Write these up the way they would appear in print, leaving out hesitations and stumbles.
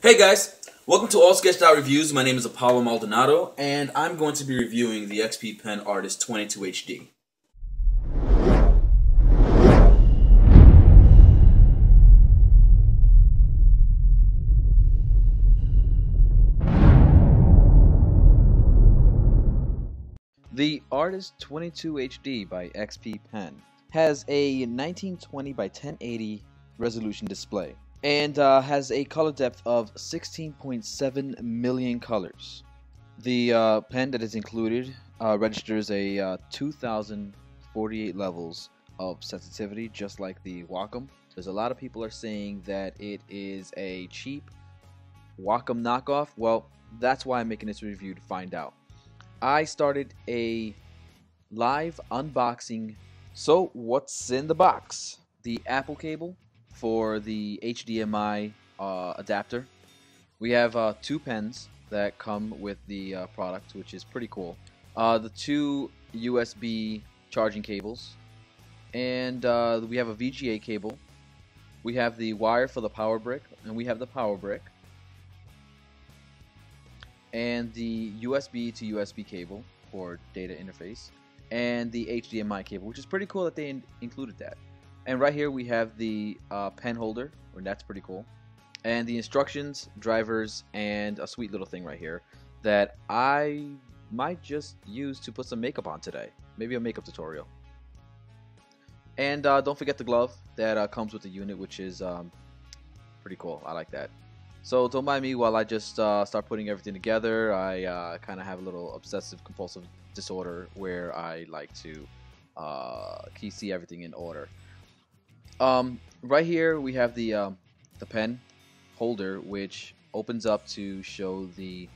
Hey guys, welcome to All Sketched Out Reviews. My name is Apollo Maldonado, and I'm going to be reviewing the XP Pen Artist 22 HD. The Artist 22 HD by XP Pen has a 1920 by 1080 resolution display and has a color depth of 16.7 million colors. The pen that is included registers a 2048 levels of sensitivity, just like the Wacom. There's a lot of people are saying that it is a cheap Wacom knockoff. Well, that's why I'm making this review, to find out. I started a live unboxing. So what's in the box? The Apple cable for the HDMI adapter. We have two pens that come with the product, which is pretty cool. The two USB charging cables, and we have a VGA cable. We have the wire for the power brick, and we have the power brick, and the USB to USB cable for data interface, and the HDMI cable, which is pretty cool that they included that. And right here we have the pen holder, and that's pretty cool. And the instructions, drivers, and a sweet little thing right here that I might just use to put some makeup on today. Maybe a makeup tutorial. And don't forget the glove that comes with the unit, which is pretty cool. I like that. So don't mind me while I just start putting everything together. I kind of have a little obsessive compulsive disorder where I like to see everything in order. Right here we have the pen holder, which opens up to show the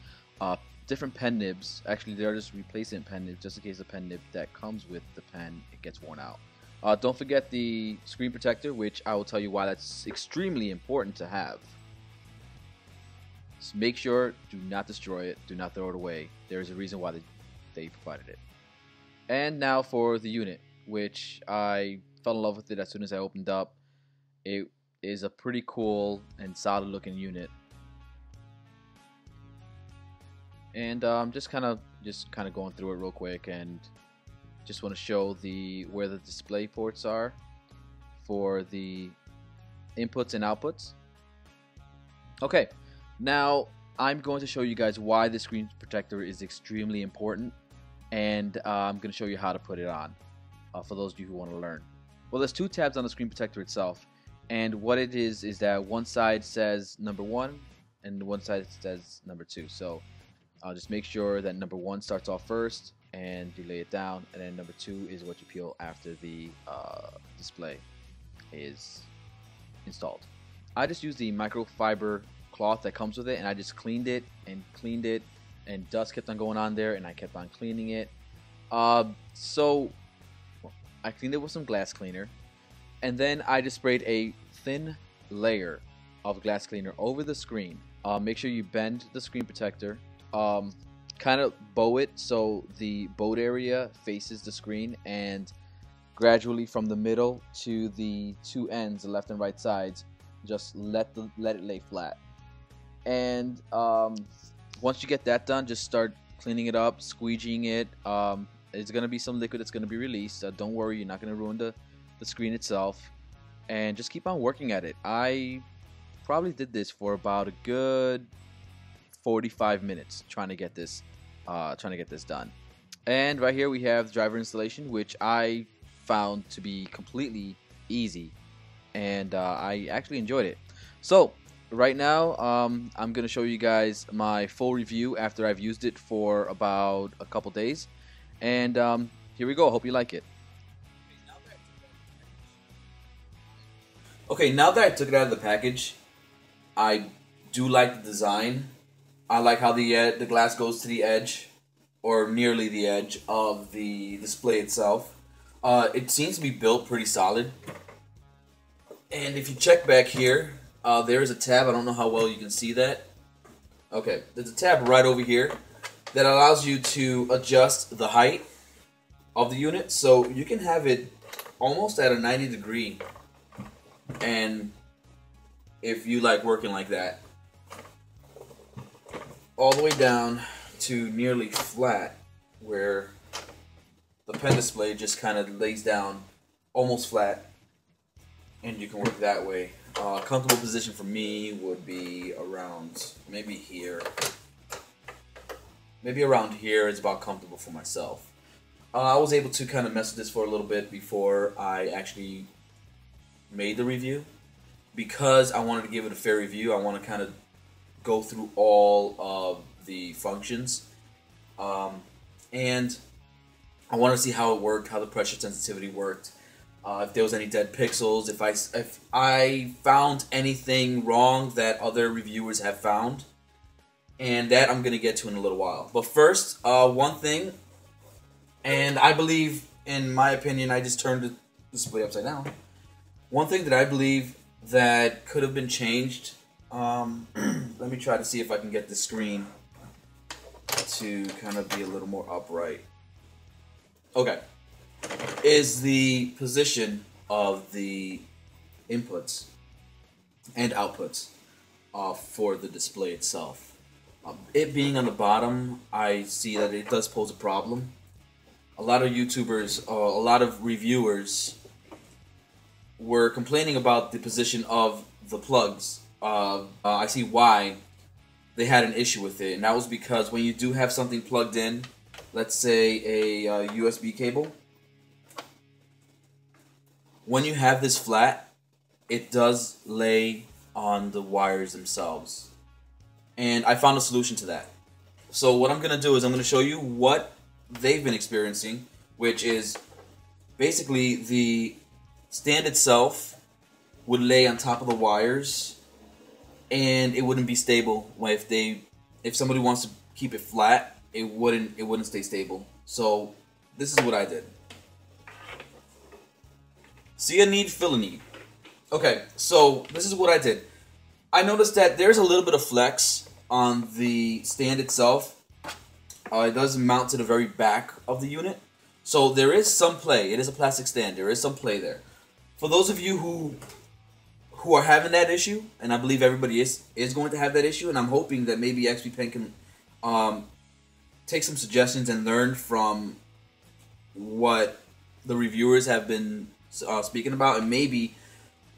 different pen nibs. Actually, they're just replacement pen nibs, just in case the pen nib that comes with the pen gets worn out. Don't forget the screen protector, which I will tell you why that's extremely important to have. Just make sure, do not destroy it, do not throw it away. There's a reason why they provided it. And now for the unit, which I fell in love with it as soon as I opened up. It is a pretty cool and solid looking unit. And I'm just kind of going through it real quick, and just want to show where the display ports are for the inputs and outputs. Okay, now I'm going to show you guys why the screen protector is extremely important, and I'm going to show you how to put it on for those of you who want to learn. Well, there's two tabs on the screen protector itself, and what it is that one side says number 1 and one side says number 2. So I'll just make sure that number 1 starts off first and you lay it down, and then number 2 is what you peel after the display is installed. I just used the microfiber cloth that comes with it, and I just cleaned it, and dust kept on going on there, and I kept on cleaning it. So I cleaned it with some glass cleaner, and then I just sprayed a thin layer of glass cleaner over the screen. Make sure you bend the screen protector, kind of bow it so the bowed area faces the screen, and gradually from the middle to the two ends, the left and right sides, just let it lay flat. And once you get that done, just start cleaning it up, squeegeeing it. There's going to be some liquid that's going to be released. Don't worry, you're not going to ruin the screen itself. And just keep on working at it. I probably did this for about a good 45 minutes trying to get this done. And right here we have driver installation, which I found to be completely easy, and I actually enjoyed it. So right now I'm going to show you guys my full review after I've used it for about a couple days. And here we go. I hope you like it. Okay, now that I took it out of the package, I do like the design. I like how the glass goes to the edge, or nearly the edge, of the display itself. It seems to be built pretty solid. And if you check back here, there is a tab. I don't know how well you can see that. Okay, there's a tab right over here that allows you to adjust the height of the unit, so you can have it almost at a 90-degree, and if you like working like that. all the way down to nearly flat, where the pen display just kind of lays down almost flat, and you can work that way. A comfortable position for me would be around maybe here. Maybe around here is about comfortable for myself. I was able to kind of mess with this for a little bit before I actually made the review. Because I wanted to give it a fair review, I want to kind of go through all of the functions. And I want to see how it worked, how the pressure sensitivity worked, if there was any dead pixels, if I found anything wrong that other reviewers have found. And that I'm going to get to in a little while. But first, one thing, and I believe, in my opinion, I just turned the display upside down. One thing that I believe that could have been changed, let me try to see if I can get the screen to kind of be a little more upright. Okay, is the position of the inputs and outputs for the display itself. It being on the bottom, I see that it does pose a problem. A lot of YouTubers, a lot of reviewers were complaining about the position of the plugs. I see why they had an issue with it, and that was because when you do have something plugged in, let's say a USB cable, when you have this flat, it does lay on the wires themselves. And I found a solution to that. So what I'm going to do is I'm going to show you what they've been experiencing, which is basically the stand itself would lay on top of the wires, and it wouldn't be stable. If somebody wants to keep it flat, it wouldn't stay stable. So this is what I did. See a need, fill a need. Okay, so this is what I did. I noticed that there's a little bit of flex on the stand itself. It does mount to the very back of the unit. So there is some play. It is a plastic stand. There is some play there. For those of you who are having that issue, and I believe everybody is going to have that issue, and I'm hoping that maybe XP Pen can take some suggestions and learn from what the reviewers have been speaking about, and maybe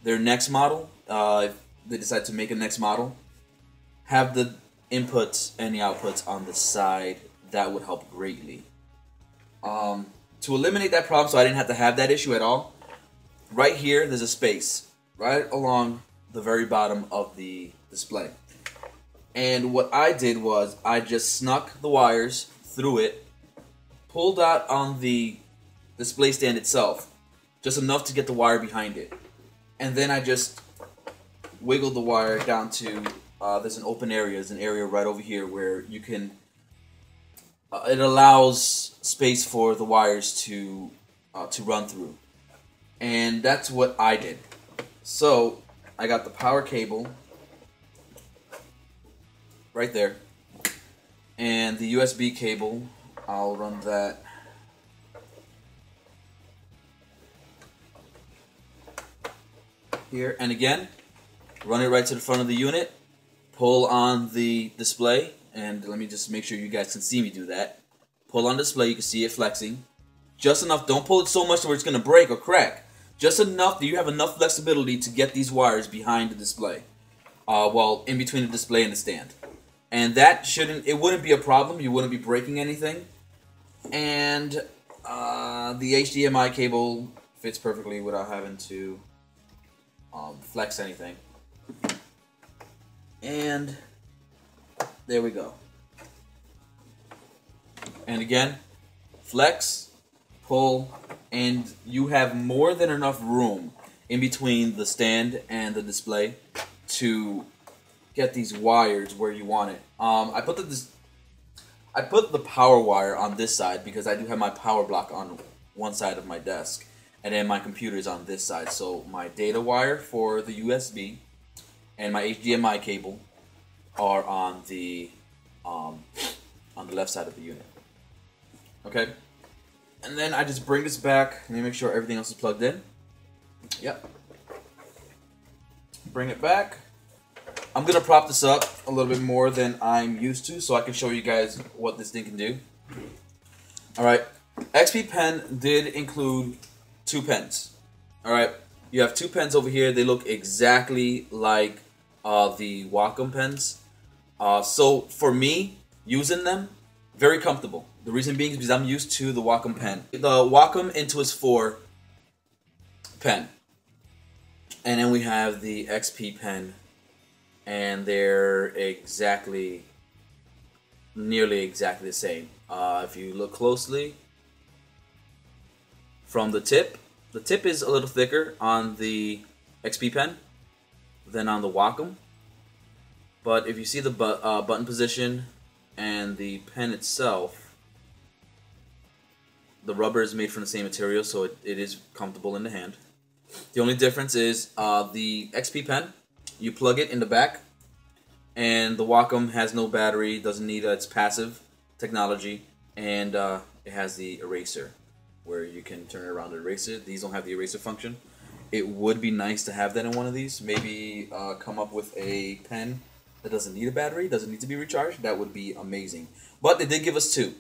their next model, if they decide to make a next model, have the inputs and the outputs on the side. That would help greatly. To eliminate that problem, so I didn't have to have that issue at all, right here there's a space right along the very bottom of the display. And what I did was I just snuck the wires through it, pulled out on the display stand itself, just enough to get the wire behind it. And then I just wiggled the wire down to, there's an open area, there's an area right over here where you can, it allows space for the wires to run through. And that's what I did. So I got the power cable right there, and the USB cable, I'll run that here, and again, run it right to the front of the unit, pull on the display, and let me just make sure you guys can see me do that. Pull on display, you can see it flexing. Just enough, don't pull it so much where it's going to break or crack. Just enough that you have enough flexibility to get these wires behind the display. Well, in between the display and the stand. And that it wouldn't be a problem, you wouldn't be breaking anything. And the HDMI cable fits perfectly without having to flex anything. And there we go. And again, flex, pull, and you have more than enough room in between the stand and the display to get these wires where you want it. I put the power wire on this side because I do have my power block on one side of my desk, and then my computer is on this side. So my data wire for the USB and my HDMI cable are on the left side of the unit. Okay, and then I just bring this back. Let me make sure everything else is plugged in. Yep. Bring it back. I'm gonna prop this up a little bit more than I'm used to, so I can show you guys what this thing can do. All right, XP Pen did include 2 pens. All right, you have 2 pens over here. They look exactly like the Wacom pens. So for me, using them, very comfortable. The reason being is because I'm used to the Wacom pen. The Wacom Intuos 4 pen. And then we have the XP pen. And they're nearly exactly the same. If you look closely, from the tip is a little thicker on the XP pen than on the Wacom. But if you see the button position and the pen itself, the rubber is made from the same material, so it is comfortable in the hand. The only difference is the XP pen, you plug it in the back, and the Wacom has no battery, doesn't need it's passive technology, and it has the eraser where you can turn it around to erase it. These don't have the eraser function. It would be nice to have that in one of these. Maybe come up with a pen that doesn't need a battery, doesn't need to be recharged. That would be amazing. But they did give us 2.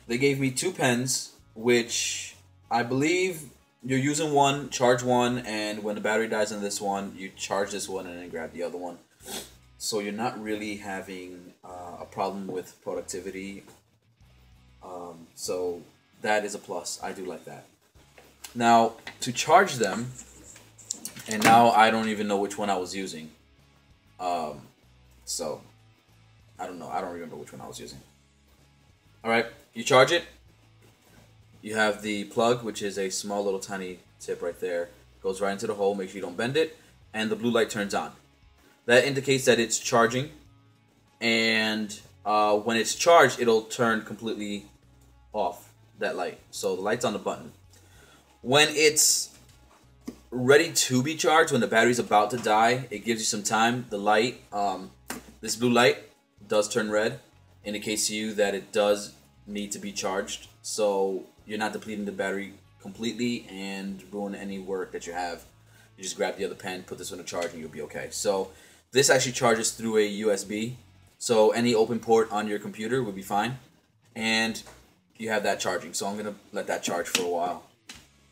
They gave me 2 pens, which I believe you're using one, charge one, and when the battery dies on this one, you charge this one and then grab the other one. So you're not really having a problem with productivity. So that is a plus. I do like that. Now, to charge them, and now I don't even know which one I was using. So, I don't know. I don't remember which one I was using. Alright, you charge it. You have the plug, which is a small little tiny tip right there. Goes right into the hole. Make sure you don't bend it. And the blue light turns on. That indicates that it's charging. And when it's charged, it'll turn completely off, that light. So the light's on the button. When it's ready to be charged, when the battery's about to die, it gives you some time. The light, this blue light does turn red. Indicates to you that it does need to be charged. So you're not depleting the battery completely and ruin any work that you have. You just grab the other pen, put this on a charge, and you'll be okay. So this actually charges through a USB. So any open port on your computer would be fine. And you have that charging. So I'm going to let that charge for a while.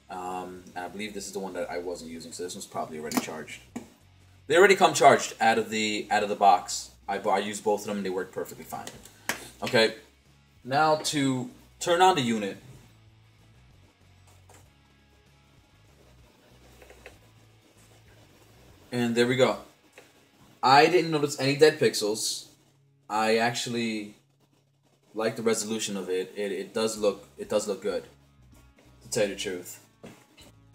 And I believe this is the one that I wasn't using, so this one's probably already charged. They already come charged out of the box. I used both of them and they work perfectly fine. Okay, now to turn on the unit. And there we go. I didn't notice any dead pixels. I actually like the resolution of it. It does look good, to tell you the truth.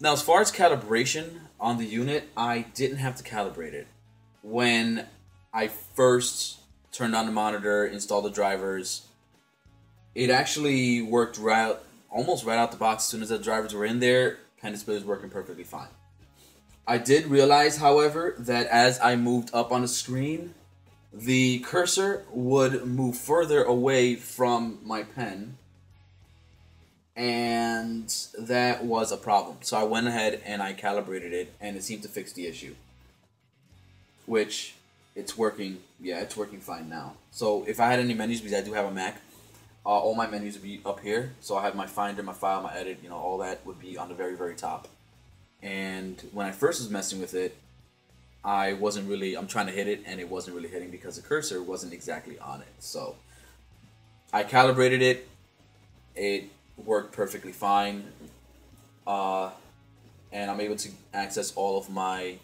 Now, as far as calibration on the unit, I didn't have to calibrate it. When I first turned on the monitor, installed the drivers, it actually worked almost right out the box. As soon as the drivers were in there, pen display was working perfectly fine. I did realize, however, that as I moved up on the screen, the cursor would move further away from my pen. And that was a problem. So I went ahead and I calibrated it, and it seemed to fix the issue. Which, it's working, yeah, it's working fine now. So if I had any menus, because I do have a Mac, all my menus would be up here. So I have my Finder, my File, my Edit, you know, all that would be on the very, very top. And when I first was messing with it, I'm trying to hit it, and it wasn't really hitting because the cursor wasn't exactly on it. So I calibrated it. It worked perfectly fine, and I'm able to access all of my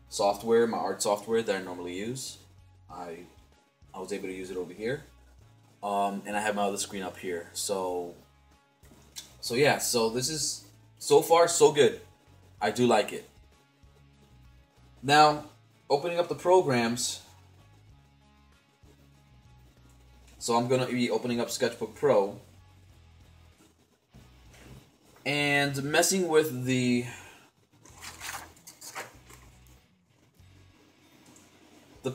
software, my art software that I normally use. I was able to use it over here, and I have my other screen up here. So yeah, so this is so far so good. I do like it. Now, opening up the programs. So I'm gonna be opening up Sketchbook Pro. And messing with the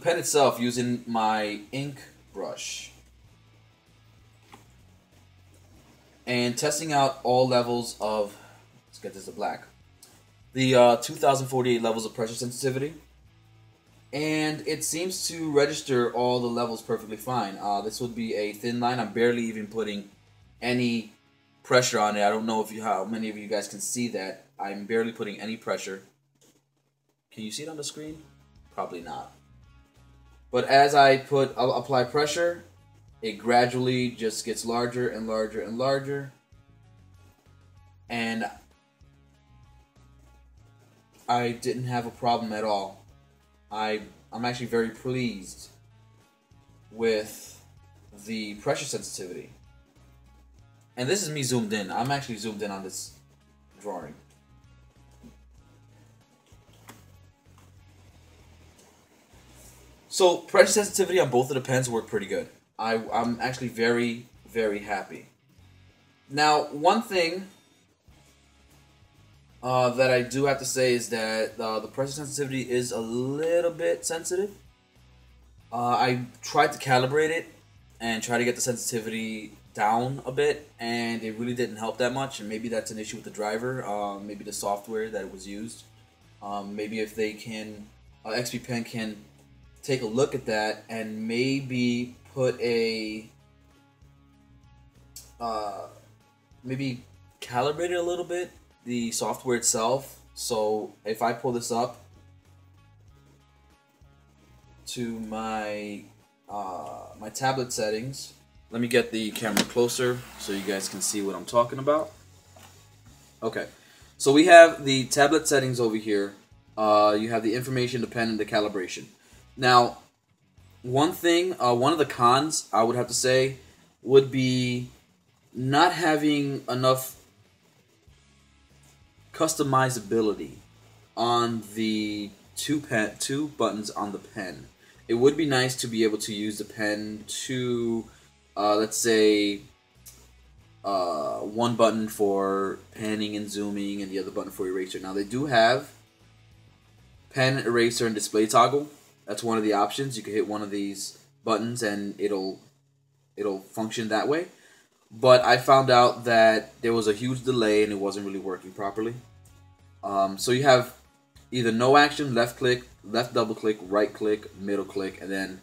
pen itself using my ink brush. And testing out all levels of, let's get this to black, the 2048 levels of pressure sensitivity. and it seems to register all the levels perfectly fine. This would be a thin line. I'm barely even putting any pressure on it. I don't know if how many of you guys can see that. I'm barely putting any pressure. Can you see it on the screen? Probably not. But as I'll apply pressure, it gradually just gets larger and larger and larger. And I didn't have a problem at all. I'm actually very pleased with the pressure sensitivity. And this is me zoomed in. I'm actually zoomed in on this drawing. So pressure sensitivity on both of the pens work pretty good. I'm actually very, very happy. Now, one thing that I do have to say is that the pressure sensitivity is a little bit sensitive. I tried to calibrate it and try to get the sensitivity down a bit, and it really didn't help that much. And maybe that's an issue with the driver, maybe the software that was used. Maybe if they can, XP Pen can take a look at that and maybe put a maybe calibrate it a little bit, the software itself. So if I pull this up to my my tablet settings, let me get the camera closer so you guys can see what I'm talking about. Okay, so we have the tablet settings over here. You have the information, the pen, and the calibration. Now, one thing, one of the cons I would have to say would be not having enough customizability on the two buttons on the pen. It would be nice to be able to use the pen to, let's say, one button for panning and zooming and the other button for eraser. Now, they do have pen, eraser, and display toggle. That's one of the options. You can hit one of these buttons and it'll function that way. But I found out that there was a huge delay and it wasn't really working properly. So you have either no action, left click, left double click, right click, middle click, and then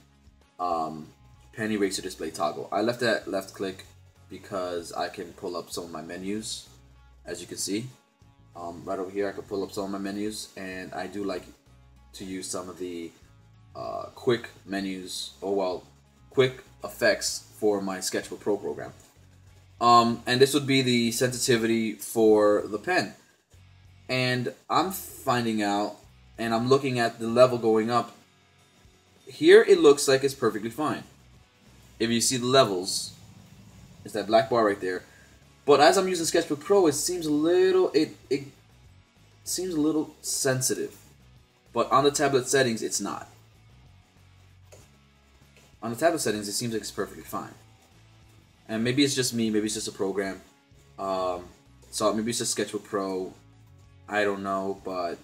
pen, eraser, display toggle. I left that left click because I can pull up some of my menus, as you can see. Right over here I can pull up some of my menus, and I do like to use some of the quick menus, quick effects for my Sketchbook Pro program. And this would be the sensitivity for the pen. And I'm finding out, and I'm looking at the level going up. Here it looks like it's perfectly fine. If you see the levels, it's that black bar right there. But as I'm using Sketchbook Pro, it seems a little it seems a little sensitive. But on the tablet settings, it's not. On the tablet settings, it seems like it's perfectly fine. And maybe it's just me, maybe it's just a program. So maybe it's just Sketchbook Pro. I don't know, but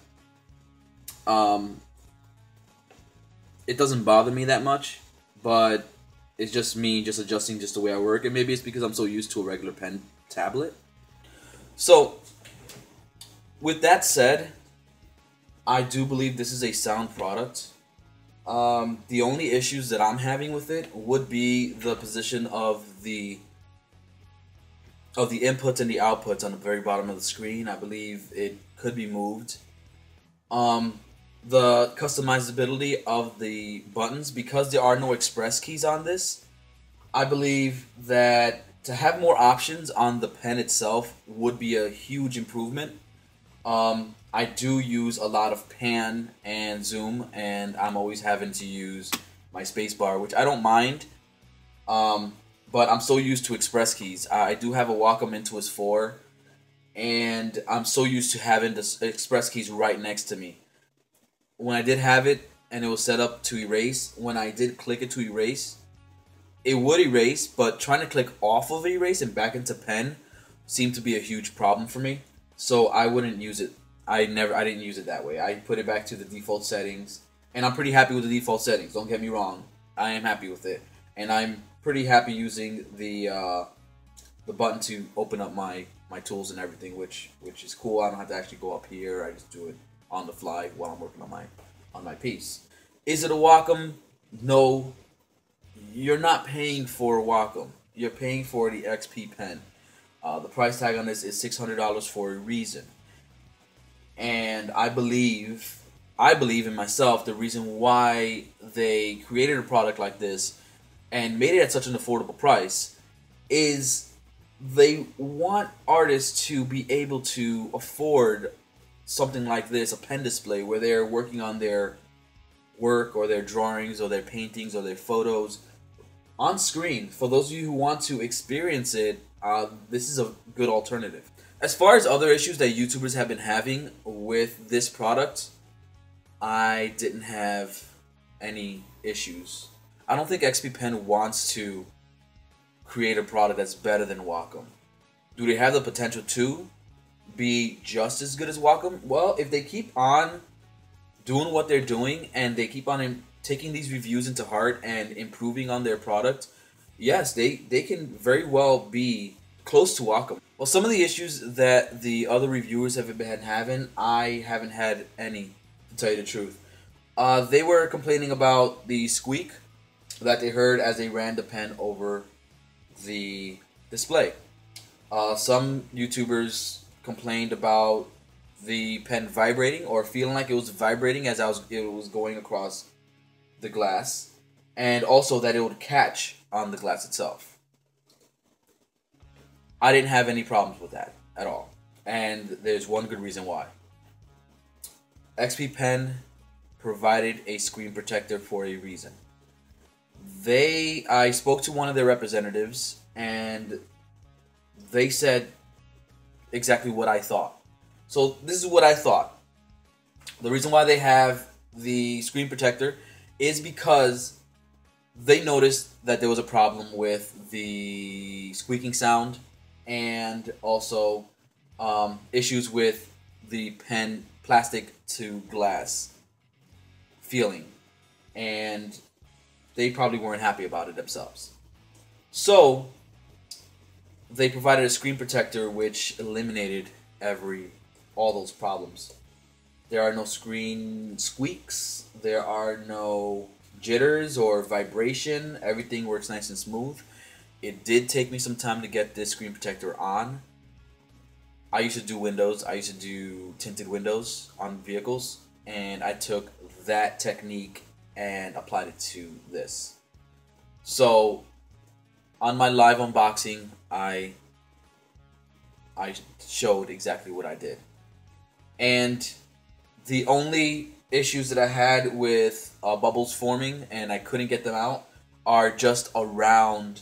it doesn't bother me that much. But it's just me just adjusting just the way I work. And maybe it's because I'm so used to a regular pen tablet. So, with that said, I do believe this is a sound product. The only issues that I'm having with it would be the position of the inputs and the outputs on the very bottom of the screen. I believe it could be moved. The customizability of the buttons, because there are no express keys on this, I believe that to have more options on the pen itself would be a huge improvement. I do use a lot of pan and zoom, and I'm always having to use my spacebar, which I don't mind. But I'm so used to express keys. I do have a Wacom Intuos 4, and I'm so used to having the express keys right next to me. When I did have it, and it was set up to erase, when I did click it to erase, it would erase, but trying to click off of erase and back into pen seemed to be a huge problem for me. So I wouldn't use it. I didn't use it that way. I put it back to the default settings, and I'm pretty happy with the default settings. Don't get me wrong. I am happy with it, and I'm pretty happy using the button to open up my tools and everything, which is cool. I don't have to actually go up here. I just do it on the fly while I'm working on my piece. Is it a Wacom? No. You're not paying for a Wacom. You're paying for the XP Pen. The price tag on this is $600 for a reason. And I believe in myself, the reason why they created a product like this and made it at such an affordable price is they want artists to be able to afford something like this, a pen display, where they're working on their work or their drawings or their paintings or their photos on screen. For those of you who want to experience it, this is a good alternative. As far as other issues that YouTubers have been having with this product, I didn't have any issues. I don't think XP Pen wants to create a product that's better than Wacom. Do they have the potential to be just as good as Wacom? Well, if they keep on doing what they're doing and they keep on taking these reviews into heart and improving on their product, yes, they can very well be close to Wacom. Well, some of the issues that the other reviewers have been having, I haven't had any, to tell you the truth. They were complaining about the squeak that they heard as they ran the pen over the display. Some YouTubers complained about the pen vibrating or feeling like it was vibrating as it was going across the glass, and also that it would catch on the glass itself. I didn't have any problems with that at all, and there's one good reason why. XP Pen provided a screen protector for a reason. I spoke to one of their representatives, and they said exactly what I thought. So this is what I thought. The reason why they have the screen protector is because they noticed that there was a problem with the squeaking sound and also issues with the pen plastic to glass feeling, and they probably weren't happy about it themselves. So they provided a screen protector which eliminated all those problems. There are no screen squeaks, there are no jitters or vibration. Everything works nice and smooth. It did take me some time to get this screen protector on. I used to do windows. I used to do tinted windows on vehicles, and I took that technique and applied it to this. So on my live unboxing, I showed exactly what I did. And the only issues that I had with bubbles forming and I couldn't get them out are just around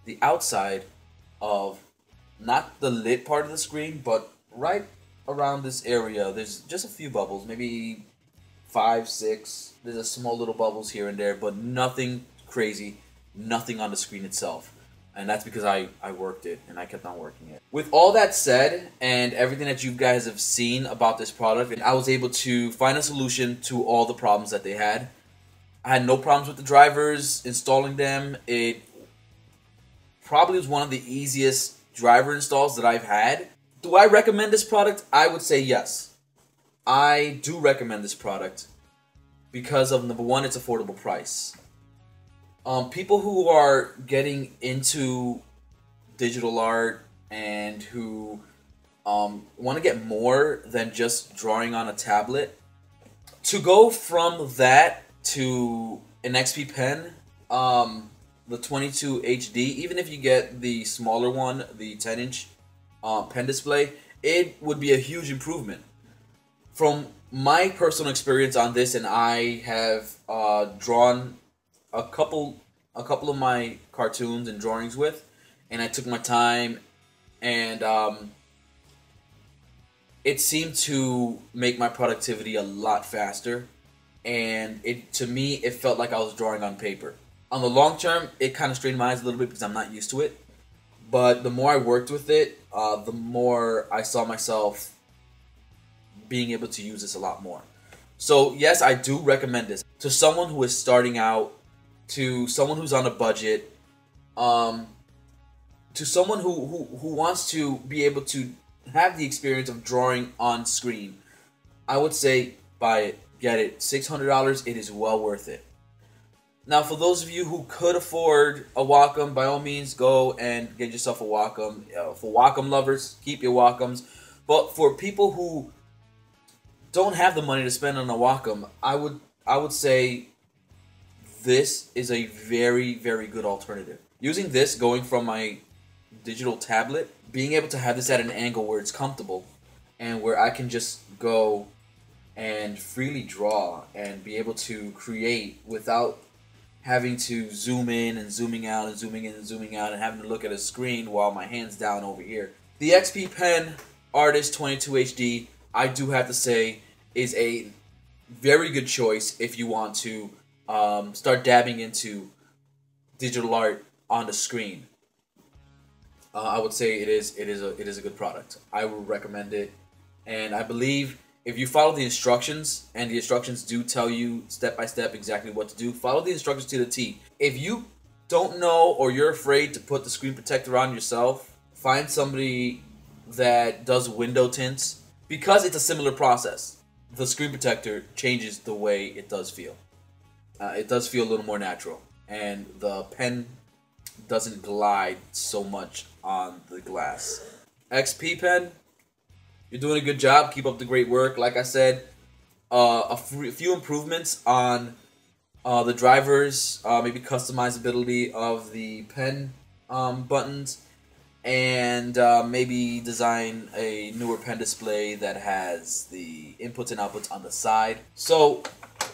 the outside of, not the lid part of the screen, but right around this area. There's just a few bubbles, maybe 5, 6. There's a small little bubbles here and there, but nothing crazy, nothing on the screen itself. And that's because I worked it and I kept on working it. With all that said and everything that you guys have seen about this product, I was able to find a solution to all the problems that they had. I had no problems with the drivers, installing them. It probably was one of the easiest driver installs that I've had. Do I recommend this product? I would say yes. I do recommend this product because of, number one, its affordable price. People who are getting into digital art and who want to get more than just drawing on a tablet, to go from that to an XP Pen, the 22 HD, even if you get the smaller one, the 10-inch pen display, it would be a huge improvement. From my personal experience on this, and I have drawn a couple of my cartoons and drawings with, and I took my time, and it seemed to make my productivity a lot faster, and to me it felt like I was drawing on paper. On the long term, it kind of strained my eyes a little bit because I'm not used to it, but the more I worked with it, the more I saw myself being able to use this a lot more. So yes, I do recommend this to someone who is starting out, to someone who's on a budget, to someone who wants to be able to have the experience of drawing on screen. I would say buy it. get it. $600, it is well worth it. Now, for those of you who could afford a Wacom, by all means, go and get yourself a Wacom. For Wacom lovers, keep your Wacoms. But for people who don't have the money to spend on a Wacom, I would say this is a very, very good alternative. Using this, going from my digital tablet, being able to have this at an angle where it's comfortable and where I can just go and freely draw and be able to create without having to zoom in and zooming out and zooming in and zooming out and having to look at a screen while my hand's down over here. The XP Pen Artist 22 HD, I do have to say, is a very good choice if you want to start dabbing into digital art on the screen. I would say it is a good product. I would recommend it, and I believe if you follow the instructions, and the instructions do tell you step by step exactly what to do, follow the instructions to the T. If you don't know or you're afraid to put the screen protector on yourself, find somebody that does window tints, because it's a similar process. The screen protector changes the way it does feel. It does feel a little more natural, and the pen doesn't glide so much on the glass. XP Pen, you're doing a good job. Keep up the great work. Like I said, a few improvements on the drivers, maybe customizability of the pen buttons, and maybe design a newer pen display that has the inputs and outputs on the side. So,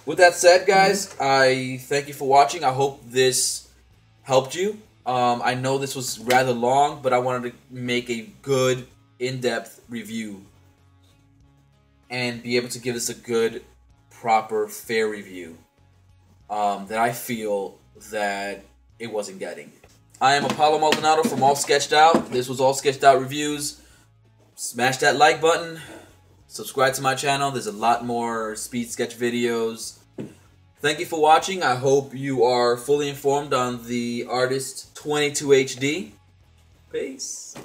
with that said, guys, I thank you for watching. I hope this helped you. I know this was rather long, but I wanted to make a good, in-depth review and be able to give this a good, proper, fair review that I feel that it wasn't getting. I am Apollo Maldonado from All Sketched Out. This was All Sketched Out Reviews. Smash that like button. Subscribe to my channel. There's a lot more speed sketch videos. Thank you for watching. I hope you are fully informed on the Artist 22 HD. Peace.